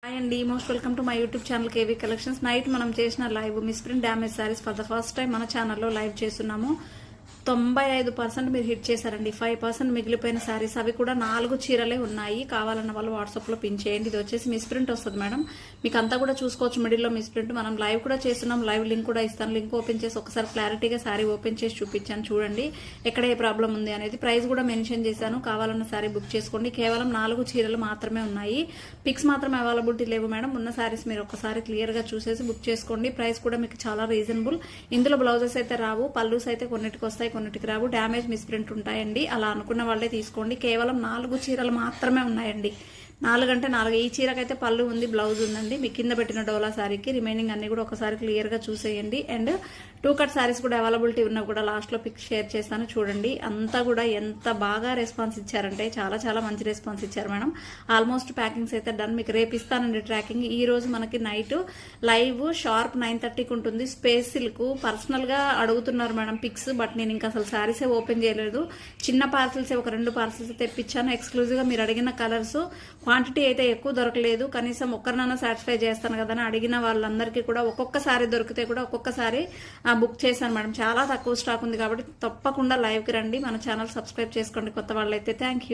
Hi అండి, most welcome to my YouTube channel KV collections. Night మనం చేసిన live misprint damage saris for the first time మన ఛానల్లో live చేస్తున్నాము. 95% మీరు హిట్ చేశారండి. 5% మిగిలిపోయిన శారీస్, అవి కూడా 4 చీరలే ఉన్నాయి. కావాలన్న వాళ్ళు వాట్సాప్లో పిన్ చేయండి. ఇది వచ్చేసి మిస్ప్రింట్ వస్తుంది మేడం, మీకు అంతా కూడా చూసుకోవచ్చు. మిడిల్లో మిస్ప్రింట్ మనం లైవ్ కూడా చేస్తున్నాం. లైవ్ లింక్ కూడా ఇస్తాను. లింక్ ఓపెన్ చేసి ఒకసారి క్లారిటీగా శారీ ఓపెన్ చేసి చూపించాను, చూడండి ఎక్కడ ఏ ప్రాబ్లం ఉంది అనేది. ప్రైస్ కూడా మెన్షన్ చేశాను. కావాలన్న శారీ బుక్ చేసుకోండి. కేవలం 4 చీరలు మాత్రమే ఉన్నాయి. పిక్స్ మాత్రం అవైలబిలిటీ లేవు మేడం. ఉన్న శారీస్ మీరు ఒకసారి క్లియర్గా చూసేసి బుక్ చేసుకోండి. ప్రైస్ కూడా మీకు చాలా రీజనబుల్. ఇందులో బ్లౌజెస్ అయితే రావు, పల్లూస్ అయితే కొన్నిటికి వస్తాయి, కొన్నిటికి రావు. డ్యామేజ్ మిస్ప్రింట్ ఉంటాయండి. అలా అనుకున్న వాళ్ళే తీసుకోండి. కేవలం 4 చీరలు మాత్రమే ఉన్నాయండి. 4 అంటే 4. ఈ చీరకైతే పళ్ళు ఉంది, బ్లౌజ్ ఉందండి. మీ కింద పెట్టిన డోలా శారీకి రిమైనింగ్ అన్ని కూడా ఒకసారి క్లియర్గా చూసేయండి. అండ్ 2 కట్ శారీస్ కూడా అవైలబిలిటీ ఉన్నా కూడా లాస్ట్లో పిక్ షేర్ చేస్తాను, చూడండి. అంతా కూడా ఎంత బాగా రెస్పాన్స్ ఇచ్చారంటే చాలా చాలా మంచి రెస్పాన్స్ ఇచ్చారు మేడం. ఆల్మోస్ట్ ప్యాకింగ్స్ అయితే డన్. మీకు రేపు ఇస్తానండి ట్రాకింగ్. ఈ రోజు మనకి నైట్ లైవ్ షార్ప్ 9:30కి ఉంటుంది. స్పేస్ సిల్క్ పర్సనల్గా అడుగుతున్నారు మేడం పిక్స్, బట్ నేను ఇంకా అసలు శారీసే ఓపెన్ చేయలేదు. చిన్న పార్సల్సే ఒక 2 పార్సల్స్ తెప్పించాను. ఎక్స్క్లూజివ్గా మీరు అడిగిన కలర్స్ క్వాంటిటీ అయితే ఎక్కువ దొరకలేదు. కనీసం ఒక్కరినైనా సాటిస్ఫై చేస్తాను కదా అని అడిగిన వాళ్ళందరికీ కూడా ఒక్కొక్కసారి దొరికితే కూడా ఒక్కొక్కసారి బుక్ చేశాను మేడం. చాలా తక్కువ స్టాక్ ఉంది కాబట్టి తప్పకుండా లైవ్కి రండి. మన ఛానల్ సబ్స్క్రైబ్ చేసుకోండి కొత్త వాళ్ళైతే. Thank you.